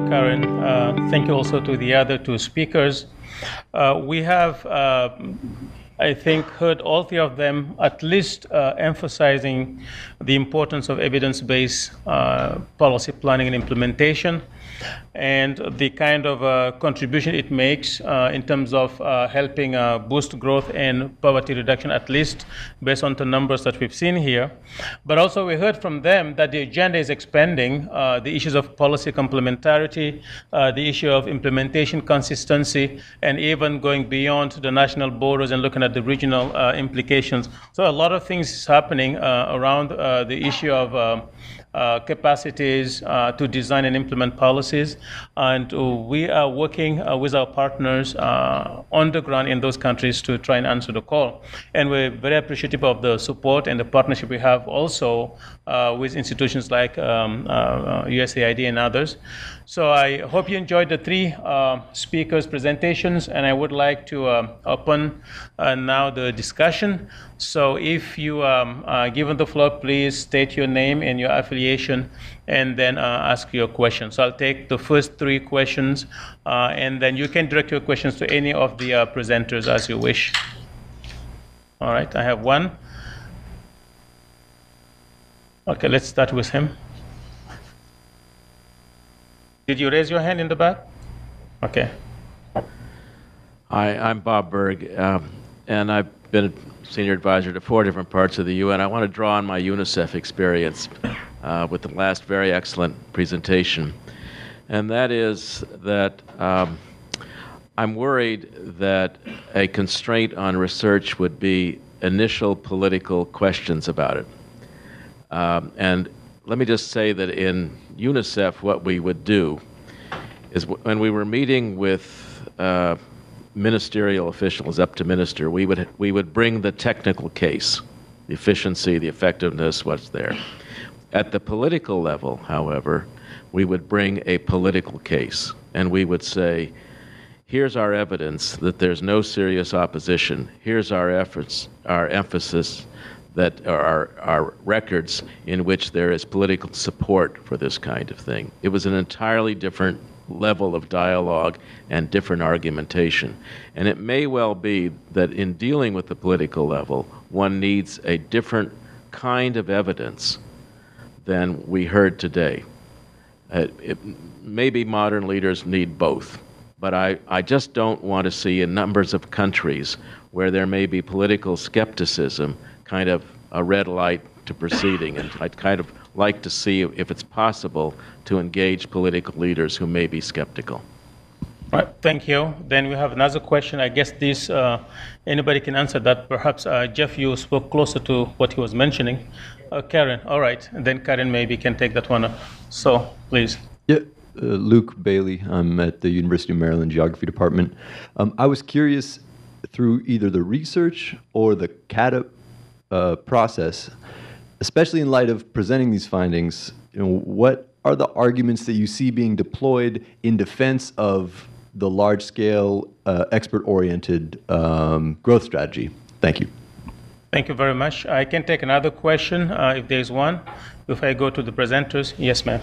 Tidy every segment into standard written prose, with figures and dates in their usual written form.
Karen. Thank you also to the other two speakers. We have, I think, heard all three of them at least emphasizing the importance of evidence-based policy planning and implementation, and the kind of contribution it makes in terms of helping boost growth and poverty reduction, at least based on the numbers that we've seen here. But also we heard from them that the agenda is expanding the issues of policy complementarity, the issue of implementation consistency, and even going beyond the national borders and looking at the regional implications. So a lot of things is happening around the issue of capacities to design and implement policies, and we are working with our partners on the ground in those countries to try and answer the call. And we're very appreciative of the support and the partnership we have also with institutions like USAID and others. So I hope you enjoyed the three speakers' presentations, and I would like to open now the discussion. So if you are given the floor, please state your name and your affiliation, and then ask your question. So I'll take the first three questions, and then you can direct your questions to any of the presenters as you wish. All right, I have one. Okay, let's start with him. Did you raise your hand in the back? Okay. Hi, I'm Bob Berg, and I've been a senior advisor to 4 different parts of the UN. I want to draw on my UNICEF experience with the last very excellent presentation. And that is that I'm worried that a constraint on research would be initial political questions about it. And let me just say that in UNICEF, what we would do is when we were meeting with ministerial officials, up to minister, we would bring the technical case, the efficiency, the effectiveness, what's there. At the political level, however, we would bring a political case, and we would say, here's our evidence that there's no serious opposition. Here's our efforts, our emphasis, that are our records in which there is political support for this kind of thing. It was an entirely different level of dialogue and different argumentation. And it may well be that in dealing with the political level, one needs a different kind of evidence than we heard today. Maybe modern leaders need both, but I just don't want to see in numbers of countries where there may be political skepticism kind of a red light to proceeding, and I'd kind of like to see if it's possible to engage political leaders who may be skeptical. All right, thank you. Then we have another question. I guess this, anybody can answer that. Perhaps, Jeff, you spoke closer to what he was mentioning. Karen, all right. And then Karen maybe can take that one up. So, please. Yeah, Luke Bailey. I'm at the University of Maryland Geography Department. I was curious, through either the research or the CATA process, especially in light of presenting these findings, what are the arguments that you see being deployed in defense of the large-scale, expert-oriented growth strategy? Thank you. Thank you very much. I can take another question if there's one. If I go to the presenters, yes, ma'am.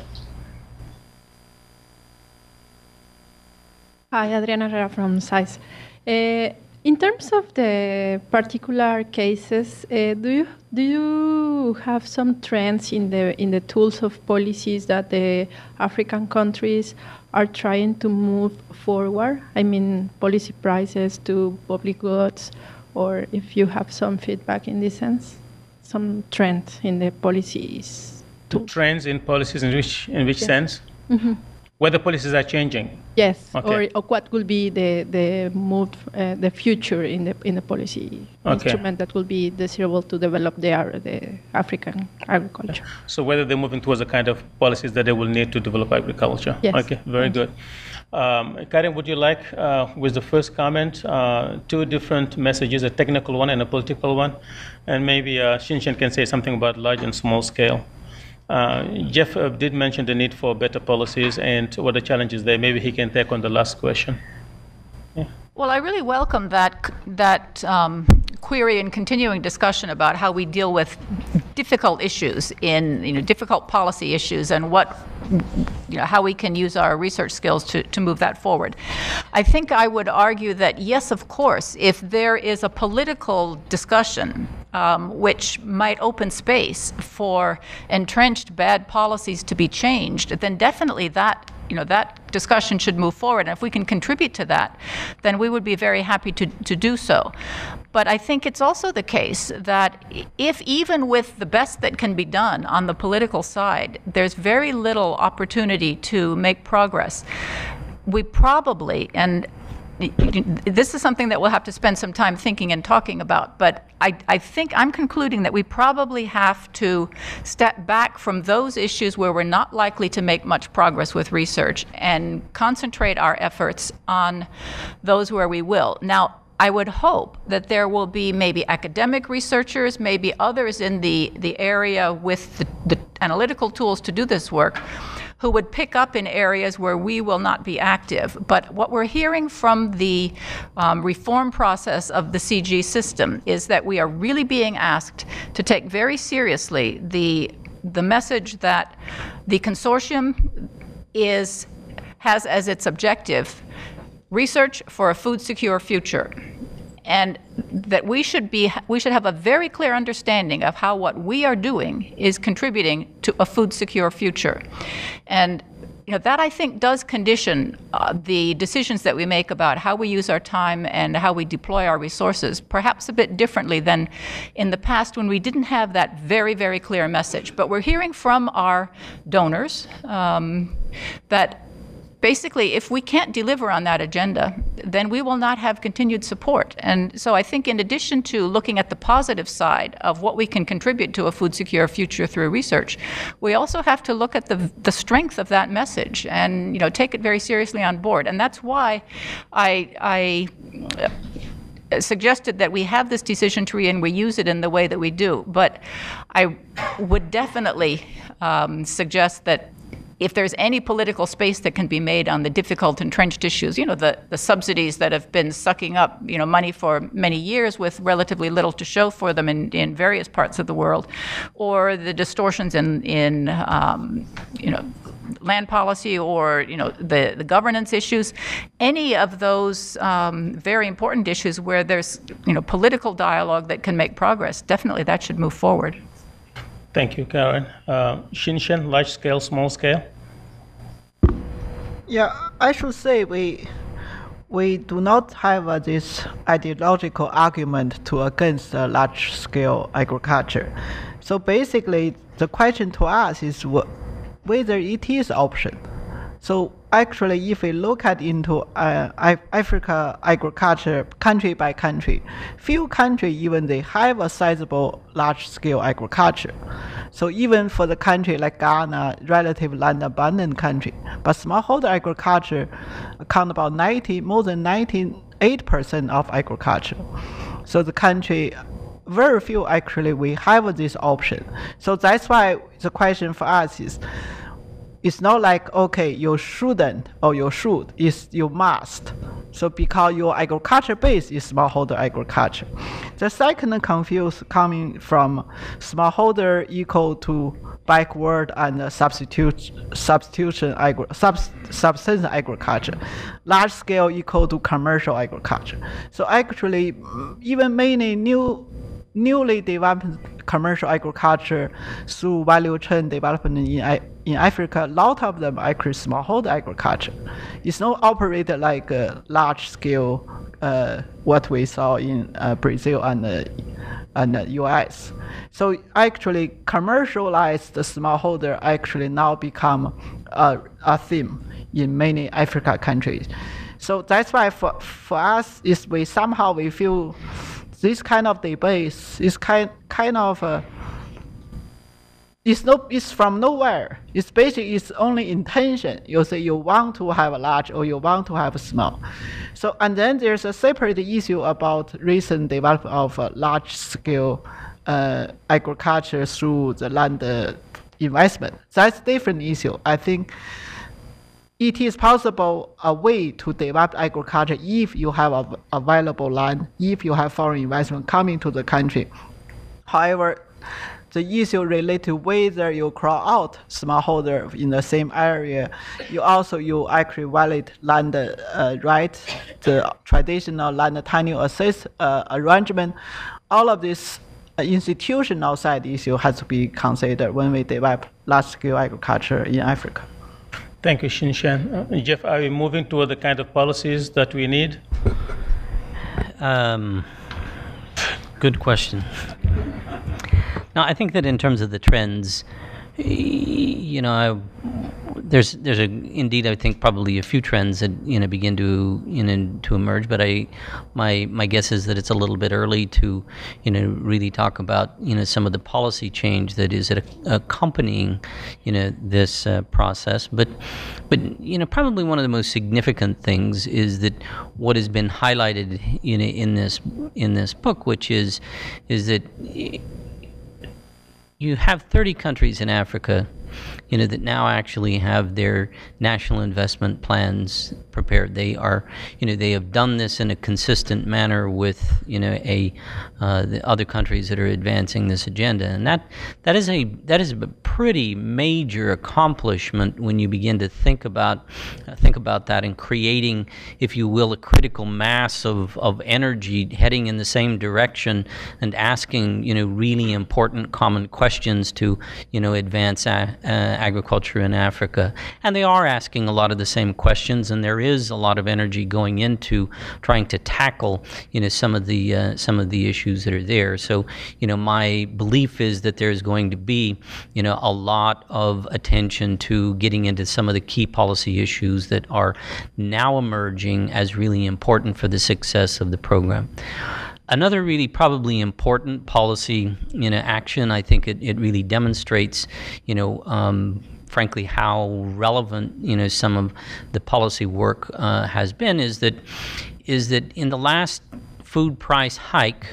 Hi, Adriana Herrera from SAIS. In terms of the particular cases, do you have some trends in the tools of policies that the African countries are trying to move forward? I mean, policy prices to public goods, or if you have some feedback in this sense, some trends in the policies. Trends in policies in which yes. sense? Mm-hmm. Whether policies are changing. Yes, okay. or what will be the move, the future in the policy instrument that will be desirable to develop the African agriculture. So whether they're moving towards the kind of policies that they will need to develop agriculture. Yes. Okay, very good. Karen, would you like, with the first comment, 2 different messages, a technical one and a political one, and maybe Shinshin can say something about large and small scale. Jeff did mention the need for better policies and what the challenges there. Maybe he can take on the last question. Yeah. Well, I really welcome that query and continuing discussion about how we deal with difficult issues, in difficult policy issues, and how we can use our research skills to move that forward. I think I would argue that yes, of course, if there is a political discussion which might open space for entrenched bad policies to be changed, then definitely that discussion should move forward. And if we can contribute to that, then we would be very happy to do so. But I think it's also the case that if even with the best that can be done on the political side, there's very little opportunity to make progress, we probably, and this is something that we'll have to spend some time thinking and talking about, but I think I'm concluding that we probably have to step back from those issues where we're not likely to make much progress with research and concentrate our efforts on those where we will. Now, I would hope that there will be maybe academic researchers, maybe others in the area with the analytical tools to do this work, who would pick up in areas where we will not be active. But what we're hearing from the reform process of the CG system is that we are really being asked to take very seriously the message that the consortium has as its objective research for a food secure future, and that we should have a very clear understanding of how what we are doing is contributing to a food secure future. And that, I think, does condition the decisions that we make about how we use our time and how we deploy our resources, perhaps a bit differently than in the past when we didn't have that very, very clear message. But we're hearing from our donors that basically, if we can't deliver on that agenda, then we will not have continued support. And so I think in addition to looking at the positive side of what we can contribute to a food secure future through research, we also have to look at the strength of that message and take it very seriously on board. And that's why I suggested that we have this decision tree and we use it in the way that we do. But I would definitely suggest that if there's any political space that can be made on the difficult entrenched issues, the subsidies that have been sucking up, money for many years with relatively little to show for them in various parts of the world, or the distortions in land policy, or the governance issues, any of those very important issues where there's political dialogue that can make progress, definitely that should move forward. Thank you, Karen. Xinshen, large scale, small scale? Yeah, I should say we do not have this ideological argument to against large scale agriculture. So basically, the question to us is whether it is an option. So actually, if we look at into Africa agriculture country by country, few countries even they have a sizable large-scale agriculture. So even for the country like Ghana, relatively land-abundant country, but smallholder agriculture account about more than 98% of agriculture. So the country, very few actually we have this option. So that's why the question for us is, it's not like, okay, you shouldn't or you should, it's you must. So because your agriculture base is smallholder agriculture. The second confuse coming from smallholder equal to backward and subsistence agriculture. Large scale equal to commercial agriculture. So actually, even many newly developed commercial agriculture through value chain development in Africa, a lot of them actually smallholder agriculture. It's not operated like a large scale, what we saw in Brazil and the US. So actually, commercialized smallholder actually now become a theme in many Africa countries. So that's why for us, is we feel this kind of debate is kind of it's from nowhere. It's basically its only intention. You say you want to have a large or you want to have a small. So and then there's a separate issue about recent development of large scale agriculture through the land investment. That's a different issue. I think it is possible a way to develop agriculture if you have available land, if you have foreign investment coming to the country. However, the issue related to whether you crowd out smallholder in the same area, you actually violate land rights, the traditional land tenure assist arrangement. All of this institutional side issue has to be considered when we develop large-scale agriculture in Africa. Thank you, Xinshan. Jeff, are we moving toward the kind of policies that we need? Good question. Now, I think that in terms of the trends, there's indeed, I think, probably a few trends that begin to to emerge. But my guess is that it's a little bit early to really talk about some of the policy change that is accompanying this process. But probably one of the most significant things is that what has been highlighted in this book, which is that you have 30 countries in Africa, that now actually have their national investment plans prepared. They are, they have done this in a consistent manner with, the other countries that are advancing this agenda, and that is a pretty major accomplishment when you begin to think about that and creating, if you will, a critical mass of energy heading in the same direction and asking, really important common questions to, advance agriculture in Africa. And they are asking a lot of the same questions, and there is a lot of energy going into trying to tackle, some of the issues that are there. So, my belief is that there's going to be, a lot of attention to getting into some of the key policy issues that are now emerging as really important for the success of the program. Another really probably important policy, action, I think it really demonstrates, frankly, how relevant, some of the policy work has been, is that in the last food price hike,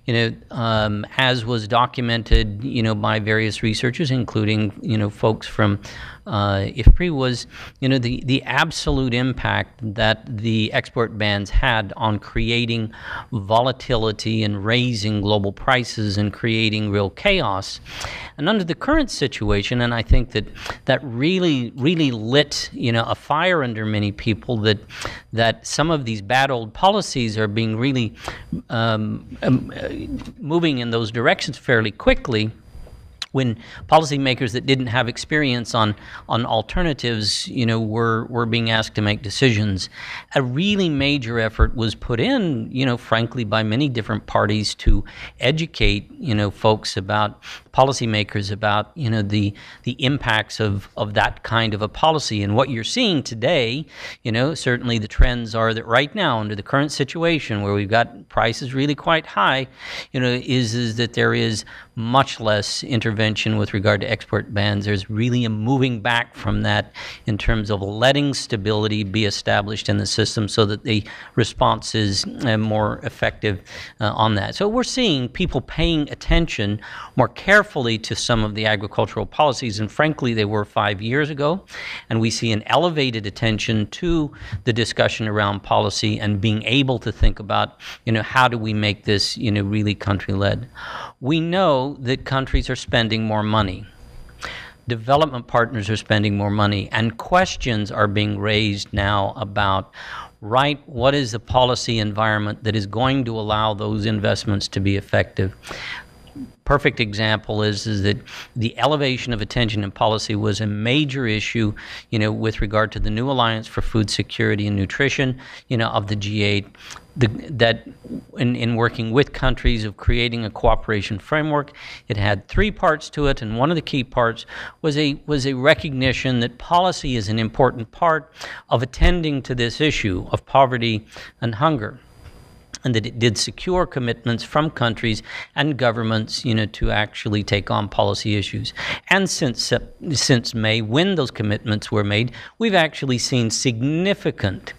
as was documented, by various researchers, including, folks from IFPRI, was, the absolute impact that the export bans had on creating volatility and raising global prices and creating real chaos. And under the current situation, and I think that really lit, a fire under many people, that some of these bad old policies are being really moving in those directions fairly quickly, when policymakers that didn't have experience on alternatives, were being asked to make decisions. A really major effort was put in, frankly, by many different parties to educate, folks about policymakers about, the impacts of that kind of a policy. And what you're seeing today, certainly the trends are that right now, under the current situation where we've got prices really quite high, is that there is much less intervention with regard to export bans. There's really a moving back from that in terms of letting stability be established in the system so that the response is more effective on that. So we're seeing people paying attention more carefully to some of the agricultural policies, and frankly, they were 5 years ago. And we see an elevated attention to the discussion around policy and being able to think about, how do we make this, really country-led. We know that countries are spending more money. Development partners are spending more money, and questions are being raised now about, what is the policy environment that is going to allow those investments to be effective? Perfect example is that the elevation of attention in policy was a major issue, with regard to the new Alliance for Food Security and Nutrition, of the G8, that in working with countries of creating a cooperation framework. It had 3 parts to it, and one of the key parts was a recognition that policy is an important part of attending to this issue of poverty and hunger, and that it did secure commitments from countries and governments, to actually take on policy issues. And since May, when those commitments were made, we've actually seen significant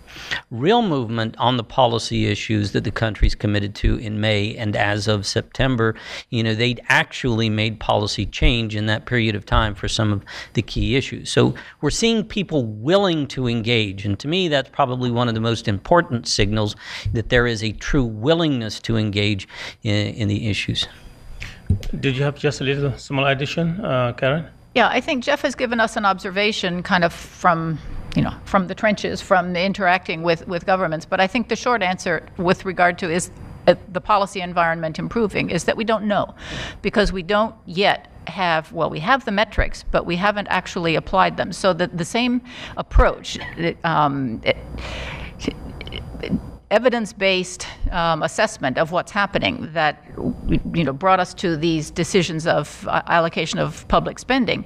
real movement on the policy issues that the countries committed to in May, and as of September, they'd actually made policy change in that period of time for some of the key issues. So we're seeing people willing to engage, and to me that's probably one of the most important signals that there is a true willingness to engage in the issues. Did you have just a little small addition, Karen? Yeah, I think Jeff has given us an observation kind of from the trenches, from the interacting with governments. But I think the short answer with regard to is the policy environment improving is that we don't know, because we don't yet have, well, we have the metrics, but we haven't actually applied them. So the same approach, evidence-based assessment of what's happening that brought us to these decisions of allocation of public spending,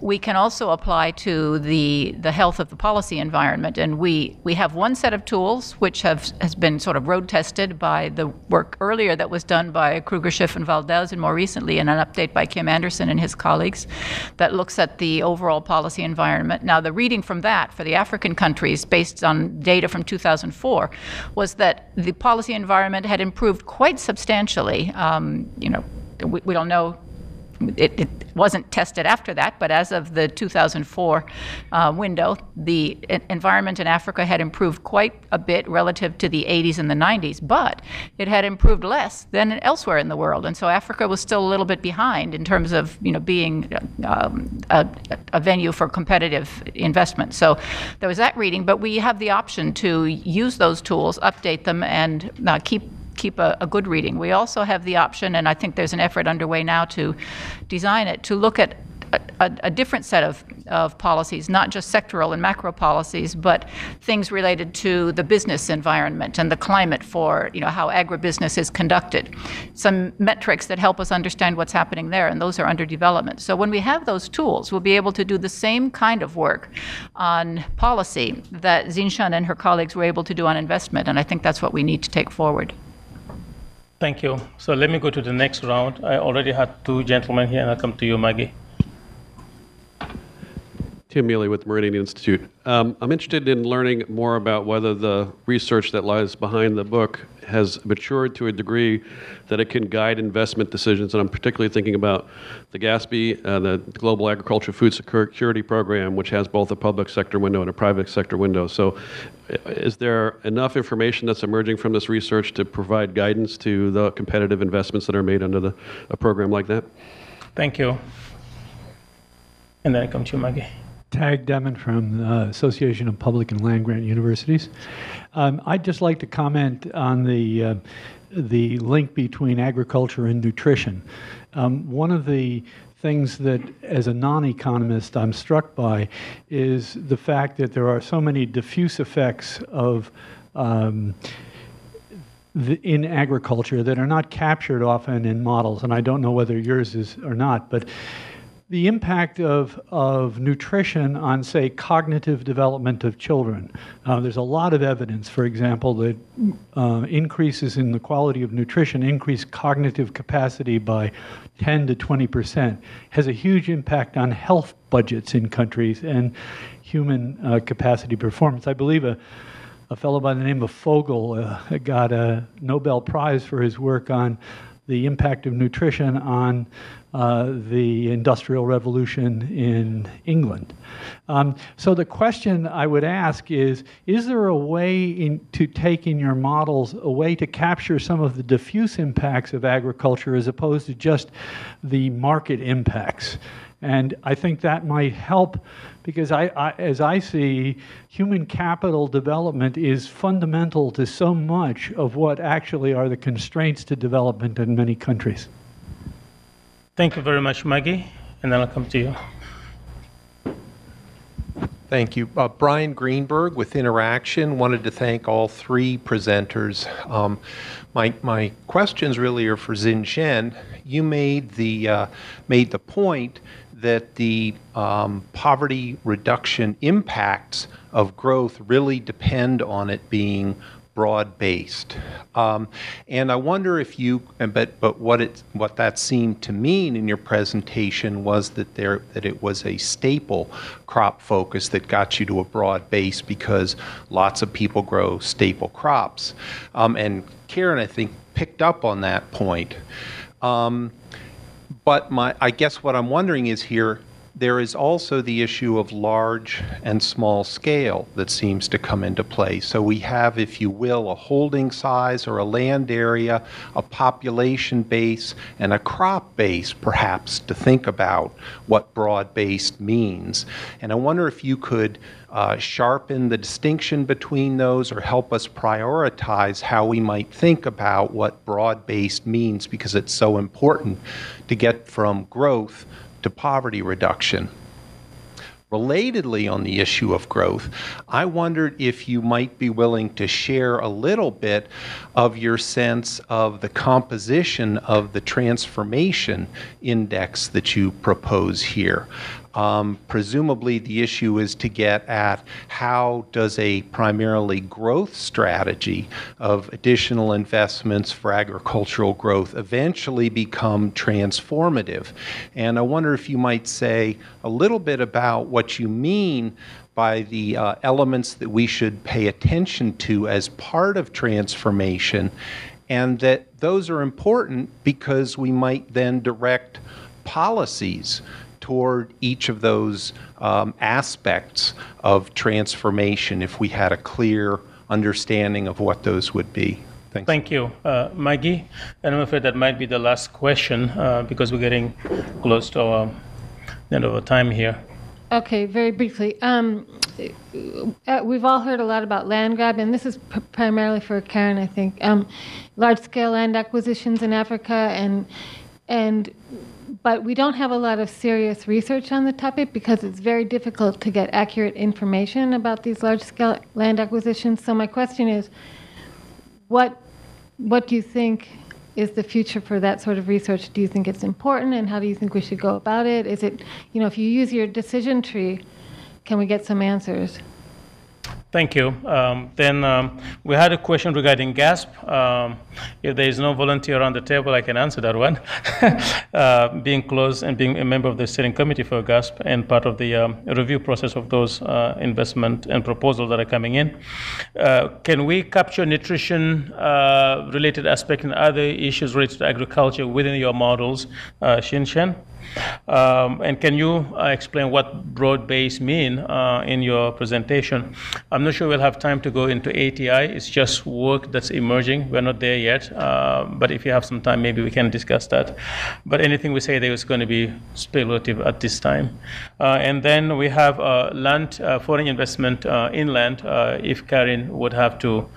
we can also apply to the health of the policy environment. And we have one set of tools which has been sort of road tested by the work earlier that was done by Kruger, Schiff, and Valdez, and more recently in an update by Kim Anderson and his colleagues that looks at the overall policy environment. Now, the reading from that for the African countries, based on data from 2004, was that the policy environment had improved quite substantially. We don't know, it wasn't tested after that, but as of the 2004 window, the environment in Africa had improved quite a bit relative to the 80s and the 90s, but it had improved less than elsewhere in the world. And so Africa was still a little bit behind in terms of being a venue for competitive investment. So there was that reading, but we have the option to use those tools, update them, and keep a good reading. We also have the option, and I think there's an effort underway now to design it, to look at a different set of policies, not just sectoral and macro policies, but things related to the business environment and the climate for how agribusiness is conducted. Some metrics that help us understand what's happening there, and those are under development. So when we have those tools, we'll be able to do the same kind of work on policy that Xinshan and her colleagues were able to do on investment, and I think that's what we need to take forward. Thank you. So let me go to the next round. I already had two gentlemen here, and I'll come to you, Maggie. Tim Mealy with Meridian Institute. I'm interested in learning more about whether the research that lies behind the book has matured to a degree that it can guide investment decisions, and I'm particularly thinking about the GASP, the Global Agriculture Food Security Program, which has both a public sector window and a private sector window. So is there enough information that's emerging from this research to provide guidance to the competitive investments that are made under a program like that? Thank you. And then I come to you, Maggie. Tag Demon from the Association of Public and Land Grant Universities. I'd just like to comment on the link between agriculture and nutrition. One of the things that, as a non-economist, I'm struck by is the fact that there are so many diffuse effects of in agriculture that are not captured often in models, and I don't know whether yours is or not, but the impact of nutrition on, say, cognitive development of children. There's a lot of evidence, for example, that increases in the quality of nutrition increase cognitive capacity by 10 to 20%, has a huge impact on health budgets in countries and human capacity performance. I believe a fellow by the name of Fogel got a Nobel Prize for his work on the impact of nutrition on the Industrial Revolution in England. So the question I would ask is there a way to take in your models a way to capture some of the diffuse impacts of agriculture as opposed to just the market impacts? And I think that might help because as I see, human capital development is fundamental to so much of what actually are the constraints to development in many countries. Thank you very much, Maggie. And then I'll come to you. Thank you. Brian Greenberg with Interaction. Wanted to thank all three presenters. My questions really are for Xinshan. You made the point that the poverty reduction impacts of growth really depend on it being broad-based, and I wonder if you. But what that seemed to mean in your presentation was that it was a staple crop focus that got you to a broad base because lots of people grow staple crops, and Karen, I think, picked up on that point. But I guess what I'm wondering is here, there is also the issue of large and small scale that seems to come into play. So we have, if you will, a holding size or a land area, a population base, and a crop base, perhaps, to think about what broad-based means. And I wonder if you could sharpen the distinction between those or help us prioritize how we might think about what broad-based means, because it's so important to get from growth to poverty reduction. Relatedly, on the issue of growth, I wondered if you might be willing to share a little bit of your sense of the composition of the transformation index that you propose here. Presumably the issue is to get at how does a primarily growth strategy of additional investments for agricultural growth eventually become transformative. And I wonder if you might say a little bit about what you mean by the elements that we should pay attention to as part of transformation, and that those are important because we might then direct policies toward each of those aspects of transformation if we had a clear understanding of what those would be. Thanks. Thank you. Maggie, and I'm afraid that might be the last question because we're getting close to our end of our time here. Okay, very briefly. We've all heard a lot about land grab, and this is primarily for Karen, I think. Large-scale land acquisitions in Africa, but we don't have a lot of serious research on the topic because it's very difficult to get accurate information about these large-scale land acquisitions. So my question is, what do you think is the future for that sort of research? Do you think it's important, and how do you think we should go about it? Is it, if you use your decision tree, can we get some answers? Thank you. Then we had a question regarding GASP. If there is no volunteer on the table, I can answer that one. Being close and being a member of the steering committee for GASP and part of the review process of those investment and proposals that are coming in. Can we capture nutrition related aspects and other issues related to agriculture within your models, Xinshen? And can you explain what broad-based mean in your presentation? I'm not sure we'll have time to go into ATI. It's just work that's emerging. We're not there yet. But if you have some time, maybe we can discuss that. But anything we say there is going to be speculative at this time. And then we have land, foreign investment inland. If Karen would have to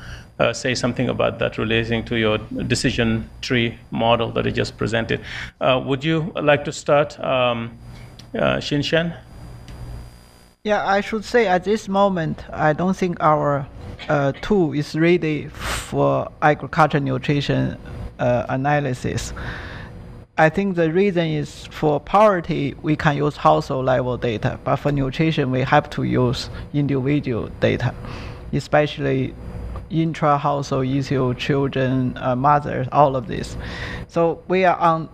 say something about that relating to your decision tree model that you just presented. Would you like to start, Xinshen? Yeah, I should say at this moment, I don't think our tool is ready for agriculture nutrition analysis. I think the reason is for poverty, we can use household level data, but for nutrition, we have to use individual data, especially intra-household issue, children, mothers, all of this. So we are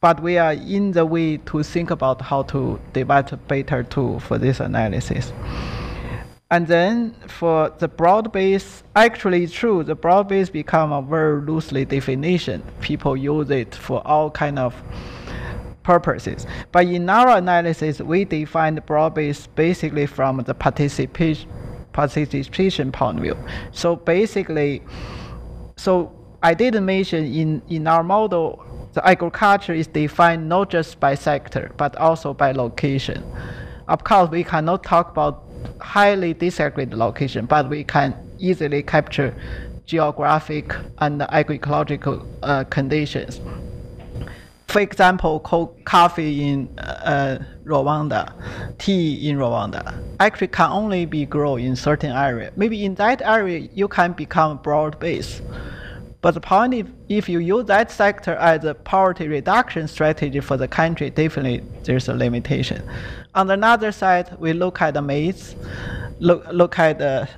in the way to think about how to develop a better tool for this analysis. And then for the broad-based, actually it's true, the broad-based become a very loosely definition. People use it for all kind of purposes. But in our analysis, we define the broad-based basically from the participation point of view. So basically, I did mention in our model, the agriculture is defined not just by sector, but also by location. Of course, we cannot talk about highly disaggregated location, but we can easily capture geographic and agroecological conditions. For example, coffee in Rwanda, tea in Rwanda, actually can only be grown in certain area. Maybe in that area, you can become broad-based. But the point is, if you use that sector as a poverty reduction strategy for the country, definitely there's a limitation. On the other side, we look at the maize, look at the,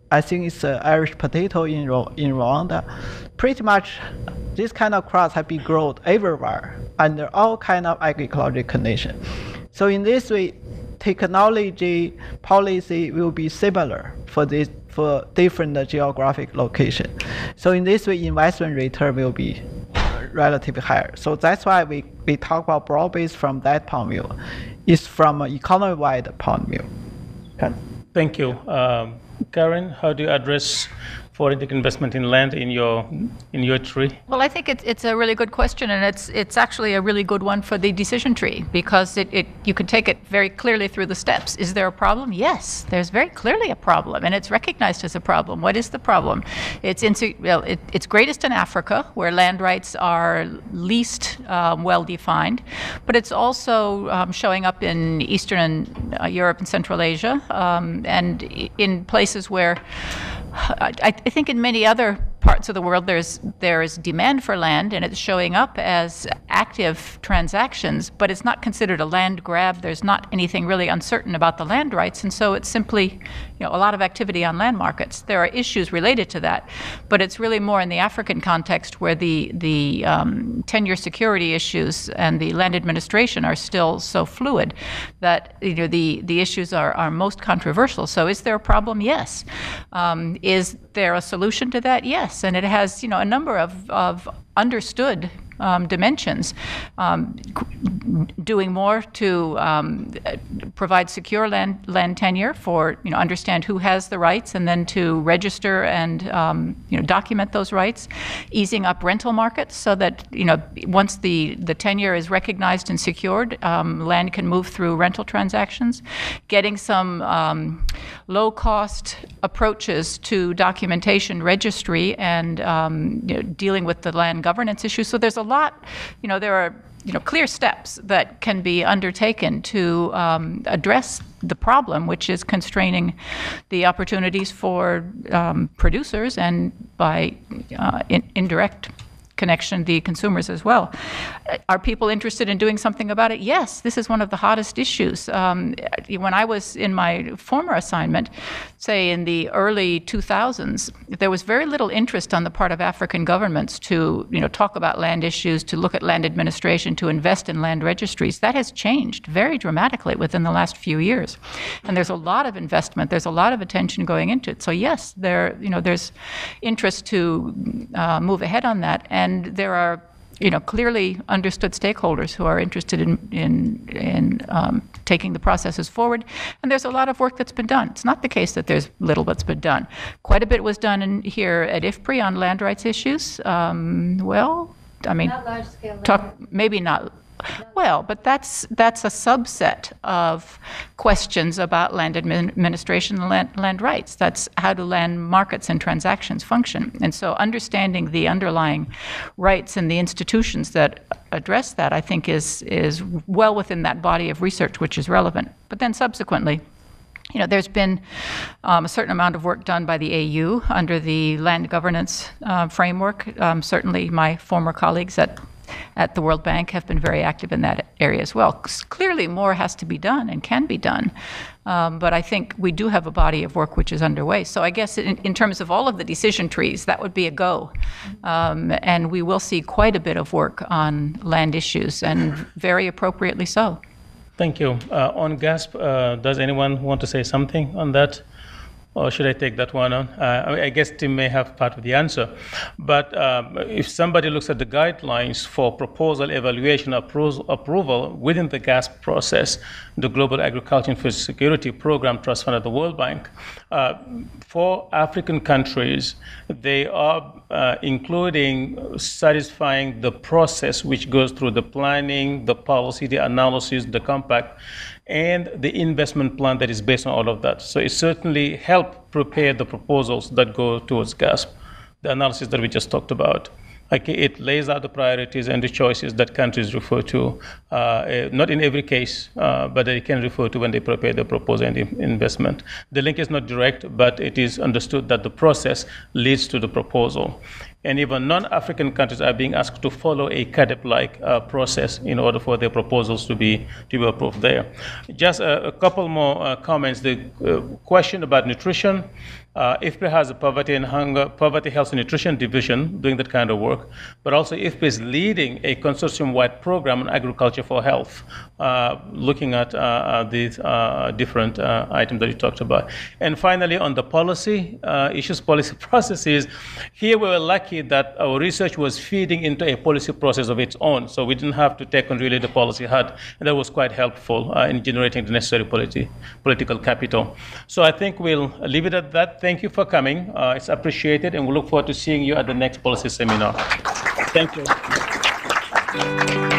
I think it's Irish potato in Rwanda. Pretty much this kind of crops have been grown everywhere under all kind of agroecological conditions. So in this way, technology policy will be similar for different geographic location. So in this way, investment return will be relatively higher. So that's why we talk about broad-based from that point of view. It's from an economy-wide point of view. Okay. Thank you. Karen, how do you address foreign direct investment in land in your tree? Well, I think it's a really good question, and it's actually a really good one for the decision tree, because you can take it very clearly through the steps. Is there a problem? Yes, there's very clearly a problem, and it's recognized as a problem. What is the problem? It's greatest in Africa, where land rights are least well defined, but it's also showing up in Eastern Europe and Central Asia, and in places where I think in many other parts of the world there is demand for land, and it's showing up as active transactions, but it's not considered a land grab. There's not anything really uncertain about the land rights, and so it's simply a lot of activity on land markets. There are issues related to that, but it's really more in the African context where the tenure security issues and the land administration are still so fluid that the issues are most controversial. So is there a problem? Yes. Is there a solution to that? Yes. And it has a number of understood dimensions, doing more to provide secure land tenure for understand who has the rights, and then to register and document those rights, easing up rental markets so that once the tenure is recognized and secured, land can move through rental transactions, getting some low-cost approaches to documentation registry, and dealing with the land governance issues. So there's a lot, there are clear steps that can be undertaken to address the problem, which is constraining the opportunities for producers, and by indirect connection, the consumers as well. Are people interested in doing something about it? Yes, this is one of the hottest issues. When I was in my former assignment, say in the early 2000s, there was very little interest on the part of African governments to talk about land issues, to look at land administration, to invest in land registries. That has changed very dramatically within the last few years. And there's a lot of investment, there's a lot of attention going into it. So yes, there's interest to move ahead on that. And there are, clearly understood stakeholders who are interested in taking the processes forward. And there's a lot of work that's been done. It's not the case that there's little that's been done. Quite a bit was done here at IFPRI on land rights issues. Not large scale. Maybe not. Well, but that's a subset of questions about land administration and land rights. That's how do land markets and transactions function. And so understanding the underlying rights and the institutions that address that, I think, is well within that body of research which is relevant. But then subsequently, there's been a certain amount of work done by the AU under the land governance framework. Certainly my former colleagues at the World Bank have been very active in that area as well. Clearly more has to be done and can be done, but I think we do have a body of work which is underway. So I guess in terms of all of the decision trees, that would be a go. And we will see quite a bit of work on land issues, and very appropriately so. Thank you. On GASP, does anyone want to say something on that? Or should I take that one on? I guess Tim may have part of the answer. But if somebody looks at the guidelines for proposal, evaluation, approval within the GASP process, the Global Agriculture and Food Security Program Trust Fund at the World Bank, for African countries, they are including satisfying the process which goes through the planning, the policy, the analysis, the compact, and the investment plan that is based on all of that. So it certainly helps prepare the proposals that go towards GASP, the analysis that we just talked about. It lays out the priorities and the choices that countries refer to, not in every case, but they can refer to when they prepare the proposal and the investment. The link is not direct, but it is understood that the process leads to the proposal. And even non-African countries are being asked to follow a CADEP-like process in order for their proposals to be approved there. Just a couple more comments. The question about nutrition. IFPRI has a poverty, health, and nutrition division doing that kind of work, but also IFPRI is leading a consortium-wide program on agriculture for health, looking at these different items that you talked about. And finally, on the policy issues, policy processes, here we were lucky lucky that our research was feeding into a policy process of its own, so we didn't have to take on really the policy hard, and that was quite helpful in generating the necessary political capital. So I think we'll leave it at that. Thank you for coming. It's appreciated, and we look forward to seeing you at the next policy seminar. Thank you.